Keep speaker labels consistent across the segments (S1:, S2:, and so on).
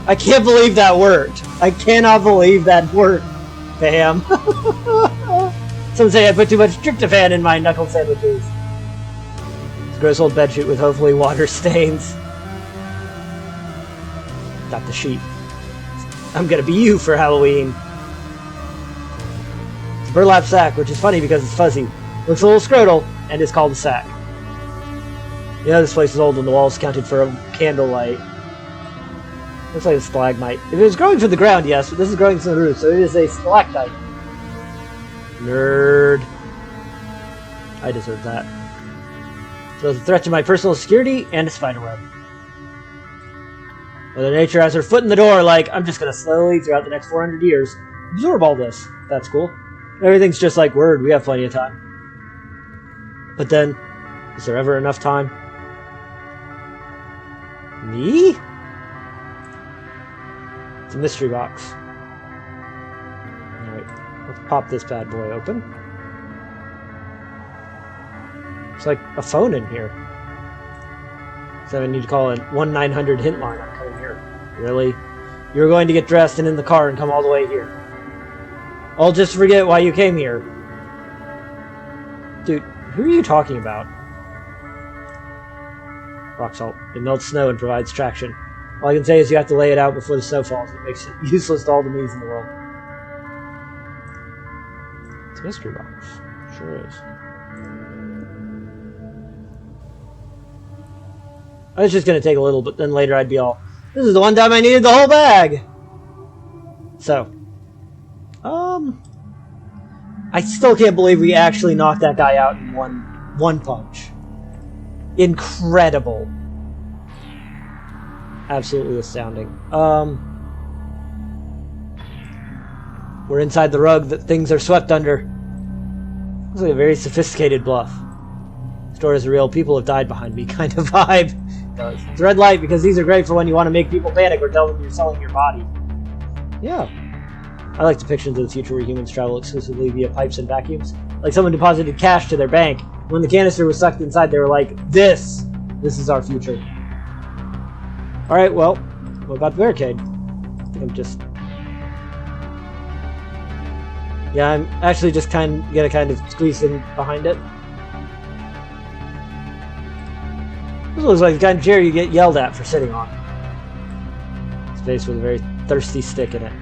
S1: I can't believe that worked. I cannot believe that worked, fam. Some say I put too much tryptophan in my knuckle sandwiches. It's a gross old bedsheet with hopefully water stains. Got the sheet. I'm gonna be you for Halloween. It's a burlap sack, which is funny because it's fuzzy. Looks a little scrotal, and is called a sack. You know, this place is old and the walls counted for a candlelight. Looks like a stalagmite. If it was growing from the ground, yes, but this is growing from the roof, so it is a stalactite. Nerd. I deserve that. So it's a threat to my personal security and a spiderweb. Mother Nature has her foot in the door like, I'm just gonna slowly, throughout the next 400 years, absorb all this. That's cool. Everything's just like word, we have plenty of time. But then, is there ever enough time? Me? It's a mystery box. Alright, let's pop this bad boy open. It's like a phone in here. So I need to call a 1-900 hint line. I'm coming here. Really? You're going to get dressed and in the car and come all the way here. I'll just forget why you came here. Dude, who are you talking about? Rock salt. It melts snow and provides traction. All I can say is you have to lay it out before the snow falls. It makes it useless to all the means in the world. It's a mystery box. Sure is. I was just going to take a little, but then later I'd be all, this is the one time I needed the whole bag! So. I still can't believe we actually knocked that guy out in one punch. Incredible. Absolutely astounding. We're inside the rug that things are swept under. Looks like a very sophisticated bluff. The store is real, people have died behind me kind of vibe. It does. It's a red light because these are great for when you want to make people panic or tell them you're selling your body. Yeah. I like depictions of the future where humans travel exclusively via pipes and vacuums. Like someone deposited cash to their bank. When the canister was sucked inside, they were like, this is our future. Alright, well, what about the barricade? I think I'm just... Yeah, I'm actually just gonna kind of squeeze in behind it. This looks like the kind of chair you get yelled at for sitting on. Space with a very thirsty stick in it.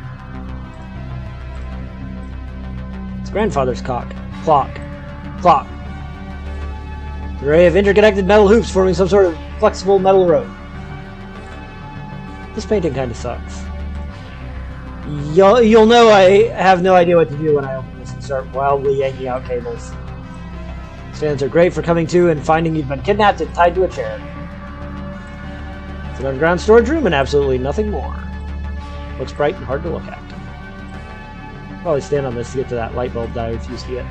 S1: It's grandfather's clock. An array of interconnected metal hoops forming some sort of flexible metal rope. This painting kind of sucks. You'll know I have no idea what to do when I open this and start wildly yanking out cables. These fans are great for coming to and finding you've been kidnapped and tied to a chair. It's an underground storage room and absolutely nothing more. Looks bright and hard to look at. Probably stand on this to get to that light bulb that I refuse to get.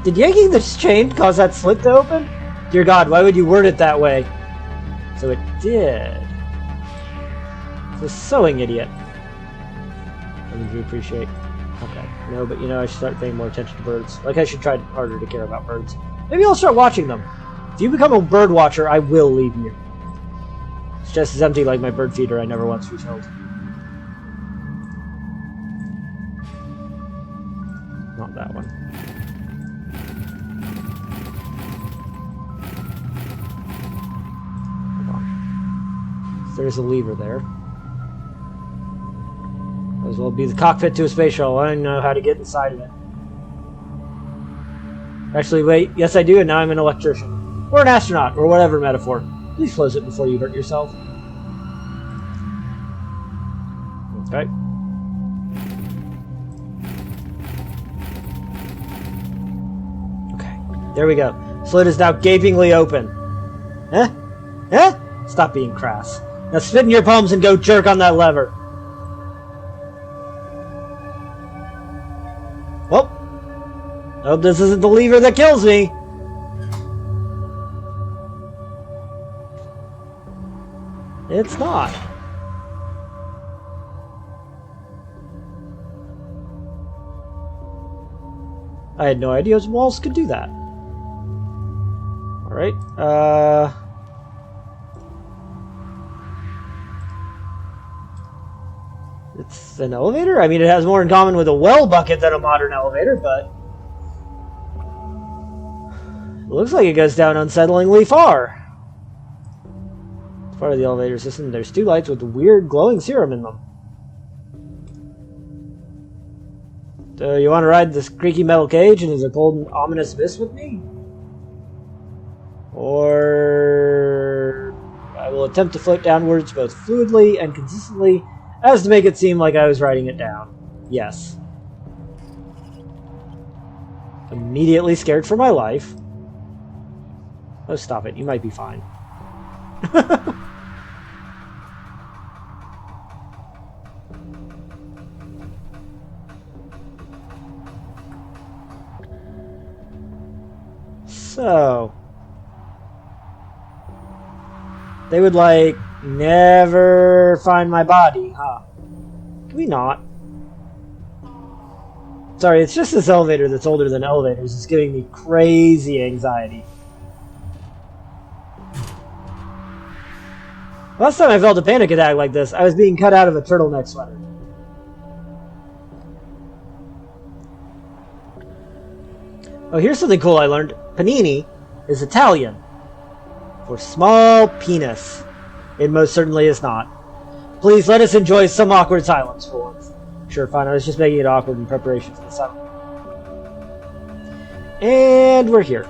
S1: Did yanking this chain cause that slit to open? Dear God, why would you word it that way? So it did. It's a sewing idiot. Something to appreciate. Okay. No, but you know, I should start paying more attention to birds. Like I should try harder to care about birds. Maybe I'll start watching them. If you become a bird watcher, I will leave you. It's just as empty like my bird feeder I never once refilled. Not that one. There's a lever there. Might as well be the cockpit to a space shuttle. I don't know how to get inside of it. Actually, wait. Yes, I do, and now I'm an electrician. Or an astronaut, or whatever metaphor. Please close it before you hurt yourself. Okay. Okay. There we go. Slit is now gapingly open. Huh? Huh? Stop being crass. Now spit in your palms and go jerk on that lever. Well, I hope this isn't the lever that kills me. It's not. I had no idea walls could do that. Alright, it's an elevator? I mean, it has more in common with a well bucket than a modern elevator, but... it looks like it goes down unsettlingly far. It's part of the elevator system. There's 2 lights with weird glowing serum in them. So you want to ride this creaky metal cage into the cold and ominous mist with me? Or I will attempt to float downwards both fluidly and consistently as to make it seem like I was riding it down. Yes. Immediately scared for my life. Oh, stop it. You might be fine. So... they would, like, never find my body, huh? Can we not? Sorry, it's just this elevator that's older than elevators. It's giving me crazy anxiety. Last time I felt a panic attack like this, I was being cut out of a turtleneck sweater. Oh, here's something cool I learned. Panini is Italian for small penis. It most certainly is not. Please let us enjoy some awkward silence for once. Sure, fine. I was just making it awkward in preparation for the silence. And we're here.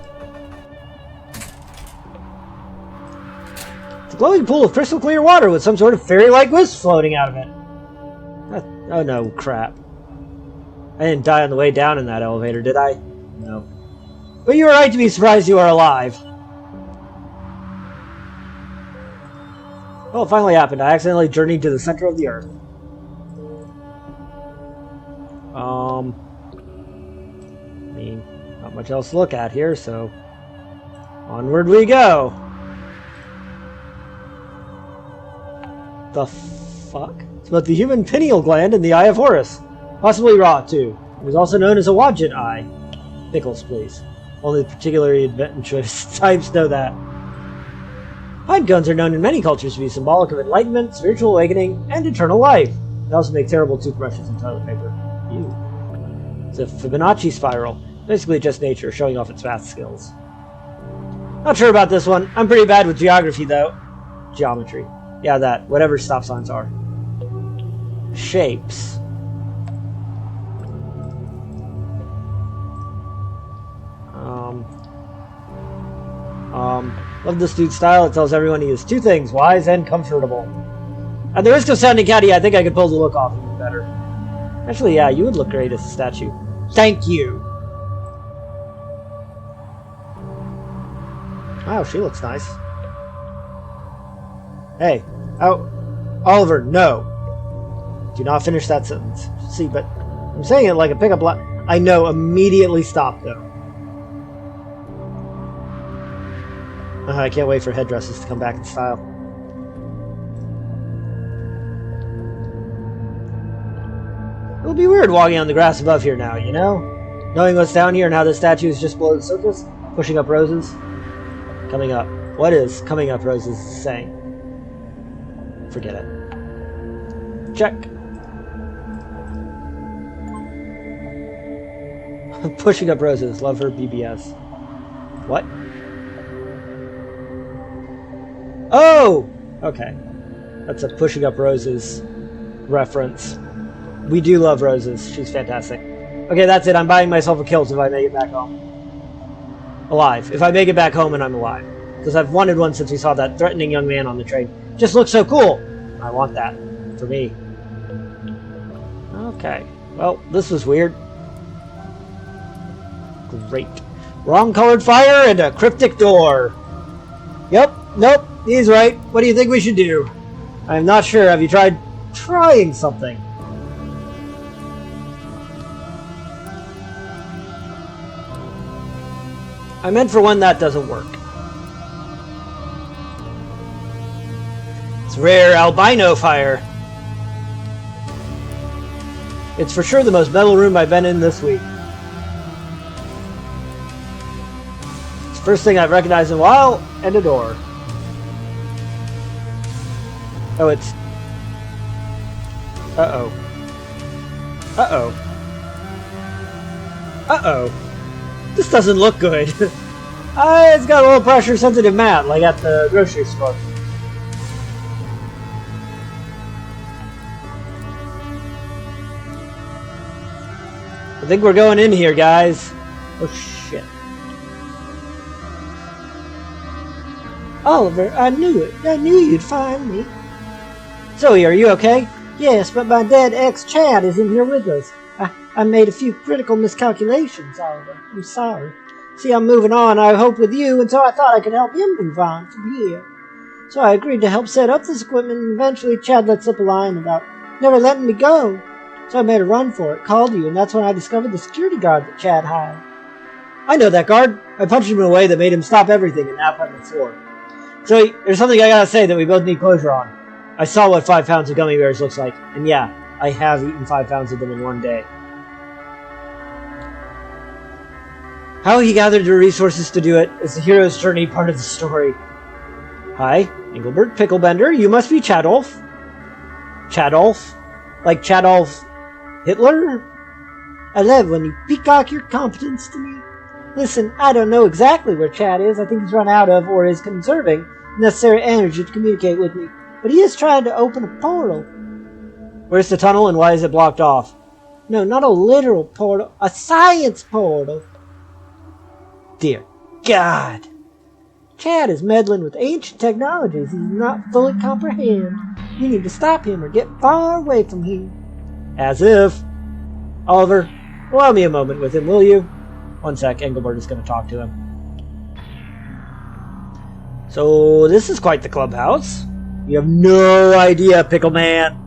S1: It's a glowing pool of crystal clear water with some sort of fairy-like wisp floating out of it. Oh no, crap. I didn't die on the way down in that elevator, did I? No. But you are right to be surprised you are alive. Well, it finally happened. I accidentally journeyed to the center of the earth. I mean, not much else to look at here, so... onward we go! The fuck? It's about the human pineal gland in the Eye of Horus. Possibly raw, too. It was also known as a Wadjet eye. Pickles, please. Only particularly adventurous types know that. Pipe guns are known in many cultures to be symbolic of enlightenment, spiritual awakening, and eternal life. They also make terrible toothbrushes and toilet paper. Ew. It's a Fibonacci spiral. Basically just nature showing off its math skills. Not sure about this one. I'm pretty bad with geography, though. Geometry. Yeah, that. Whatever stop signs are. Shapes. Love this dude's style. It tells everyone he is 2 things, wise and comfortable. At the risk of sounding catty, I think I could pull the look off even better. Actually, yeah, you would look great as a statue. Thank you! Wow, she looks nice. Hey. Oh, Oliver, no. Do not finish that sentence. See, but I'm saying it like a pickup line. I know, immediately stop, though. I can't wait for headdresses to come back in style. It'll be weird walking on the grass above here now, you know? Knowing what's down here and how this statue is just below the surface, pushing up roses. Coming up. What is coming up roses saying? Forget it. Check. Pushing up roses. Love her BBS. What? Oh! Okay. That's a Pushing Up Roses reference. We do love Roses. She's fantastic. Okay, that's it. I'm buying myself a kilt if I make it back home. Alive. If I make it back home and I'm alive. Because I've wanted one since we saw that threatening young man on the train. Just looks so cool! I want that. For me. Okay. Well, this was weird. Great. Wrong colored fire and a cryptic door. Yep. Nope. He's right. What do you think we should do? I'm not sure. Have you tried trying something? I meant for when that doesn't work. It's rare albino fire. It's for sure the most metal room I've been in this week. It's First thing I've recognized in a while, and a door. Oh, it's... Uh-oh. Uh-oh. Uh-oh. This doesn't look good. It's got a little pressure-sensitive mat, like at the grocery store. I think we're going in here, guys. Oh, shit.
S2: Oliver, I knew it. I knew you'd find me.
S1: Zoe, are you okay?
S2: Yes, but my dead ex-Chad is in here with us. I made a few critical miscalculations, Oliver. I'm sorry. See, I'm moving on, I hope, with you, and so I thought I could help him move on from here. So I agreed to help set up this equipment, and eventually Chad let slip a line about never letting me go. So I made a run for it, called you, and that's when I discovered the security guard that Chad hired.
S1: I know that guard. I punched him in a way that made him stop everything and nap on the floor. Zoe, there's something I gotta say that we both need closure on. I saw what 5 pounds of gummy bears looks like, and yeah, I have eaten 5 pounds of them in one day. How he gathered the resources to do it is the hero's journey part of the story. Hi, Engelbert Picklebender, you must be Chadolf. Chadolf? Like Chadolf Hitler?
S2: I love when you peacock your competence to me. Listen, I don't know exactly where Chad is. I think he's run out of, or is conserving, necessary energy to communicate with me. But he is trying to open a portal.
S1: Where's the tunnel and why is it blocked off?
S2: No, not a literal portal. A science portal.
S1: Dear God.
S2: Chad is meddling with ancient technologies he does not fully comprehend. You need to stop him or get far away from here.
S1: As if. Oliver, allow me a moment with him, will you? One sec, Engelbert is going to talk to him. So, this is quite the clubhouse. You have no idea, Pickle Man.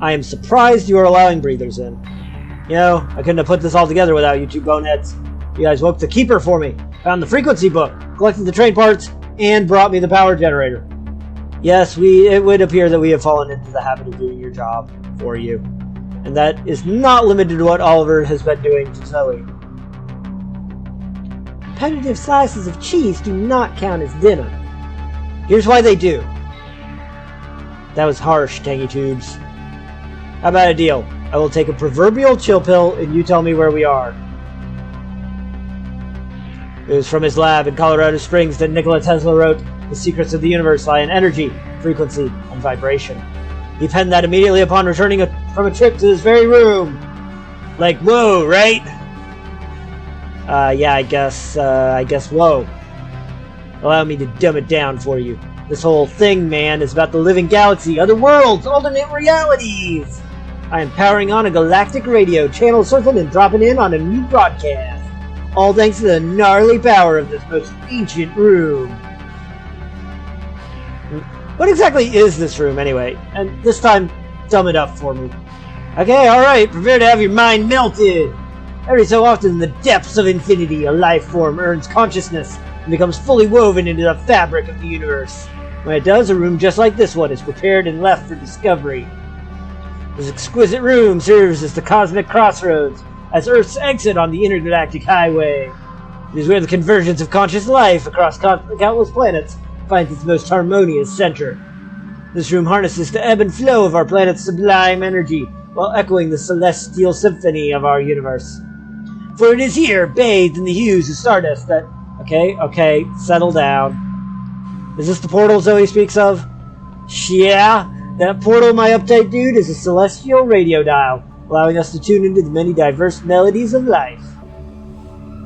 S1: I am surprised you are allowing breathers in. You know, I couldn't have put this all together without you two boneheads. You guys woke the keeper for me, found the frequency book, collected the train parts, and brought me the power generator. Yes, it would appear that we have fallen into the habit of doing your job for you. And that is not limited to what Oliver has been doing to Zoe.
S2: Repetitive slices of cheese do not count as dinner.
S1: Here's why they do. That was harsh, Tangy Tubes. How about a deal? I will take a proverbial chill pill and you tell me where we are. It was from his lab in Colorado Springs that Nikola Tesla wrote, "The secrets of the universe lie in energy, frequency, and vibration." He penned that immediately upon returning from a trip to this very room. Like, whoa, right? Yeah, I guess whoa. Allow me to dumb it down for you. This whole thing, man, is about the living galaxy, other worlds, alternate realities. I am powering on a galactic radio, channel surfing and dropping in on a new broadcast. All thanks to the gnarly power of this most ancient room. What exactly is this room, anyway? And this time, dumb it up for me. Okay, alright, prepare to have your mind melted. Every so often, in the depths of infinity, a life form earns consciousness and becomes fully woven into the fabric of the universe. When it does, a room just like this one is prepared and left for discovery. This exquisite room serves as the cosmic crossroads, as Earth's exit on the intergalactic highway. It is where the convergence of conscious life across countless planets finds its most harmonious center. This room harnesses the ebb and flow of our planet's sublime energy, while echoing the celestial symphony of our universe. For it is here, bathed in the hues of stardust, that... Okay, settle down. Is this the portal Zoe speaks of? Yeah, that portal, my uptight dude, is a celestial radio dial, allowing us to tune into the many diverse melodies of life.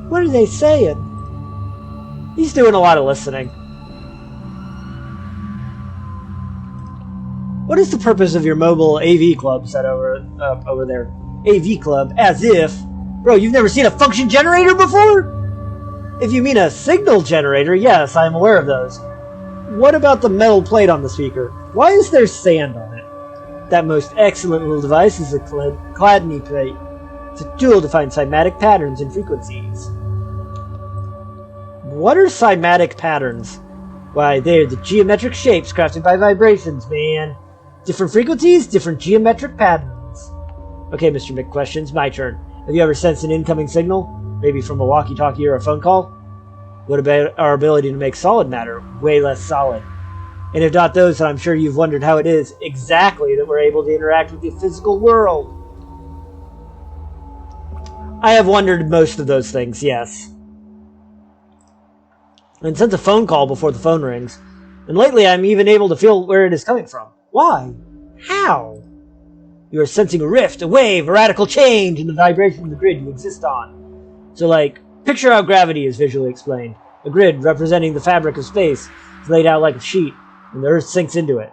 S2: What are they saying?
S1: He's doing a lot of listening. What is the purpose of your mobile AV club set over there? AV club, as if... Bro, you've never seen a function generator before? If you mean a signal generator, yes, I am aware of those. What about the metal plate on the speaker? Why is there sand on it? That most excellent little device is a Chladni plate. It's a tool to find cymatic patterns and frequencies. What are cymatic patterns? Why, they're the geometric shapes crafted by vibrations, man. Different frequencies, different geometric patterns. Okay, Mr. McQuestions, my turn. Have you ever sensed an incoming signal? Maybe from a walkie-talkie or a phone call? What about our ability to make solid matter way less solid? And if not those, then I'm sure you've wondered how it is exactly that we're able to interact with the physical world. I have wondered most of those things, yes. And sent a phone call before the phone rings. And lately I'm even able to feel where it is coming from. Why? How? You are sensing a rift, a wave, a radical change in the vibration of the grid you exist on. So like, picture how gravity is visually explained. A grid representing the fabric of space is laid out like a sheet, and the Earth sinks into it.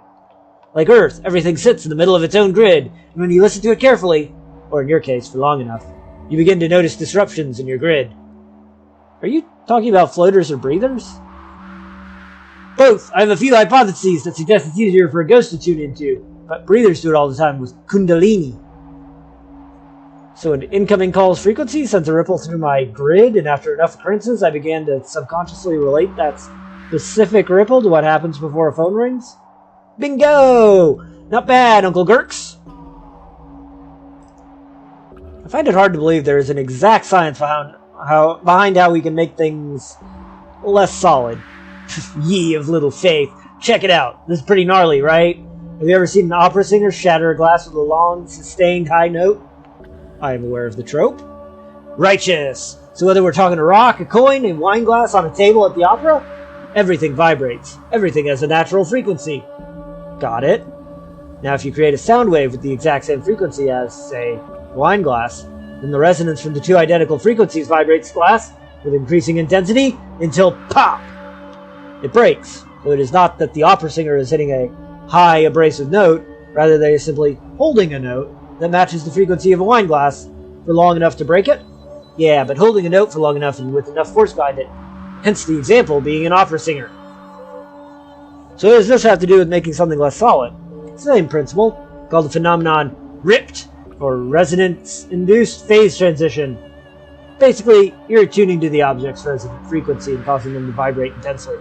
S1: Like Earth, everything sits in the middle of its own grid, and when you listen to it carefully, or in your case, for long enough, you begin to notice disruptions in your grid. Are you talking about floaters or breathers? Both. I have a few hypotheses that suggest it's easier for a ghost to tune into, but breathers do it all the time with Kundalini. So an incoming call's frequency sends a ripple through my grid, and after enough occurrences, I began to subconsciously relate that specific ripple to what happens before a phone rings. Bingo! Not bad, Uncle Gurks. I find it hard to believe there is an exact science behind how we can make things less solid. Ye of little faith. Check it out. This is pretty gnarly, right? Have you ever seen an opera singer shatter a glass with a long, sustained high note? I am aware of the trope. Righteous! So whether we're talking a rock, a coin, a wine glass on a table at the opera, everything vibrates. Everything has a natural frequency. Got it? Now if you create a sound wave with the exact same frequency as, say, a wine glass, then the resonance from the two identical frequencies vibrates the glass with increasing intensity until pop! It breaks. So it is not that the opera singer is hitting a high abrasive note, rather they are simply holding a note that matches the frequency of a wine glass for long enough to break it? Yeah, but holding a note for long enough and with enough force behind it. Hence the example being an opera singer. So what does this have to do with making something less solid? It's the same principle, called the phenomenon ripped, or resonance-induced phase transition. Basically, you're attuning to the object's resonant frequency and causing them to vibrate intensely.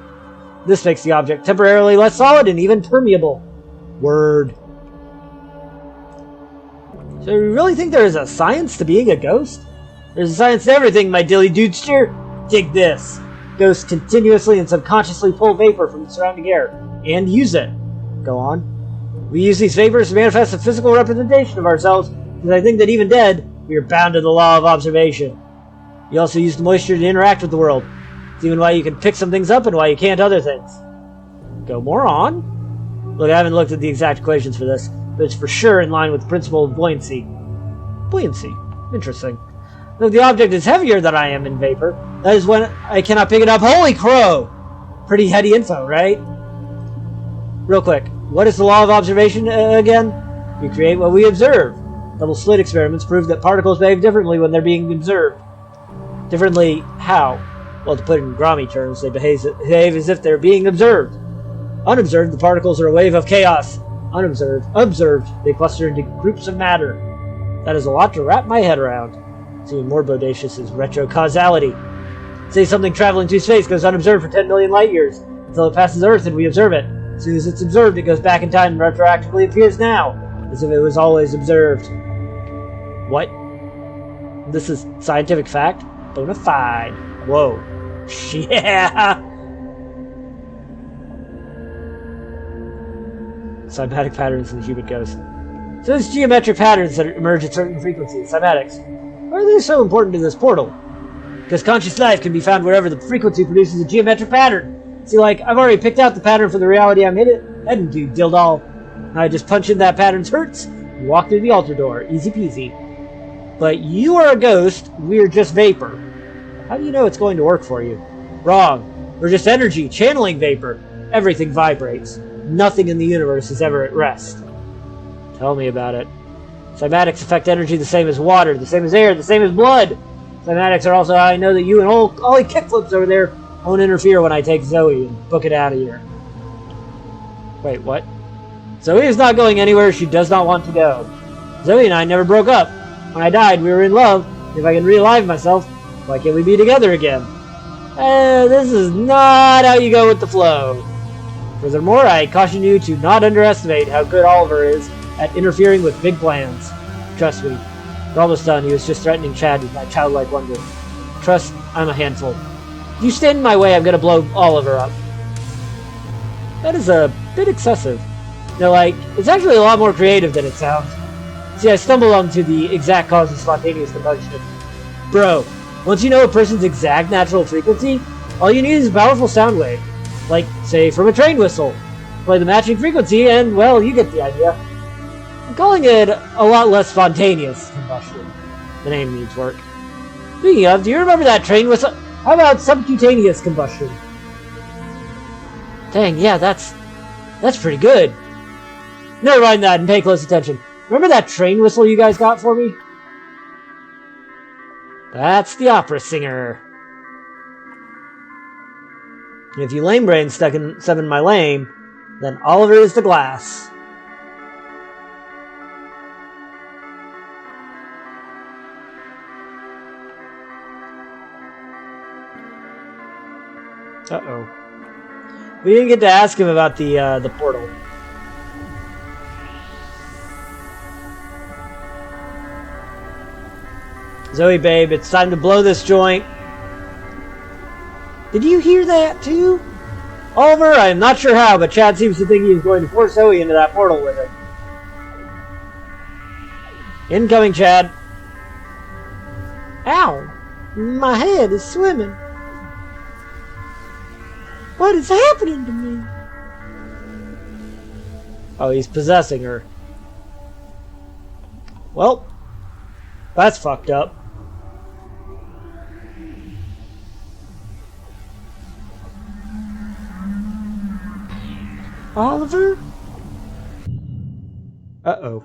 S1: This makes the object temporarily less solid and even permeable. Word. So you really think there is a science to being a ghost? There's a science to everything, my dilly dudester. Dig this. Ghosts continuously and subconsciously pull vapor from the surrounding air and use it. Go on. We use these vapors to manifest a physical representation of ourselves, because I think that even dead, we are bound to the law of observation. You also use the moisture to interact with the world. It's even why you can pick some things up and why you can't other things. Go more on. Look, I haven't looked at the exact equations for this, but it's for sure in line with the principle of buoyancy. Buoyancy. Interesting. If the object is heavier than I am in vapor, that is when I cannot pick it up. Holy crow! Pretty heady info, right? Real quick, what is the law of observation again? We create what we observe. Double slit experiments prove that particles behave differently when they're being observed. Differently how? Well, to put it in Grommy terms, they behave as if they're being observed. Unobserved, the particles are a wave of chaos. Observed, they cluster into groups of matter. That is a lot to wrap my head around. What's even more bodacious is retrocausality. Say something traveling through space goes unobserved for 10 million light years until it passes Earth and we observe it. As soon as it's observed, it goes back in time and retroactively appears now, as if it was always observed. What? This is scientific fact? Bona fide. Whoa. Yeah! Cymatic patterns in the human ghost. So there's geometric patterns that emerge at certain frequencies, cymatics. Why are they so important to this portal? Because conscious life can be found wherever the frequency produces a geometric pattern. See, like, I've already picked out the pattern for the reality I'm heading to, dildoll. Now I just punch in that pattern's hertz and walk through the altar door. Easy peasy. But you are a ghost, we're just vapor. How do you know it's going to work for you? Wrong. We're just energy, channeling vapor. Everything vibrates. Nothing in the universe is ever at rest. Tell me about it. Cymatics affect energy the same as water, the same as air, the same as blood. Cymatics are also how I know that you and Ollie Kickflips over there won't interfere when I take Zoe and book it out of here. Wait, what? Zoe is not going anywhere she does not want to go. Zoe and I never broke up. When I died, we were in love. If I can realive myself, why can't we be together again? This is not how you go with the flow. Furthermore, I caution you to not underestimate how good Oliver is at interfering with big plans. Trust me. We're almost done. He was just threatening Chad with that childlike wonder. Trust, I'm a handful. If you stand in my way, I'm gonna blow Oliver up. That is a bit excessive. No, like, it's actually a lot more creative than it sounds. See, I stumbled onto the exact cause of spontaneous combustion. Bro, once you know a person's exact natural frequency, all you need is a powerful sound wave. Like, say, from a train whistle. Play the matching frequency and, well, you get the idea. I'm calling it a lot less spontaneous combustion. The name needs work. Speaking of, do you remember that train whistle? How about subcutaneous combustion? Dang, yeah, that's pretty good. Never mind that and pay close attention. Remember that train whistle you guys got for me? That's the opera singer. And if you lame brains stuck in my lame, then Oliver is the glass. Uh-oh. We didn't get to ask him about the portal. Zoe, babe, it's time to blow this joint. Did you hear that, too? Oliver, I'm not sure how, but Chad seems to think he is going to force Zoe into that portal with him. Incoming, Chad.
S2: Ow! My head is swimming. What is happening to me?
S1: Oh, he's possessing her. Well, that's fucked up.
S2: Oliver?
S1: Uh-oh.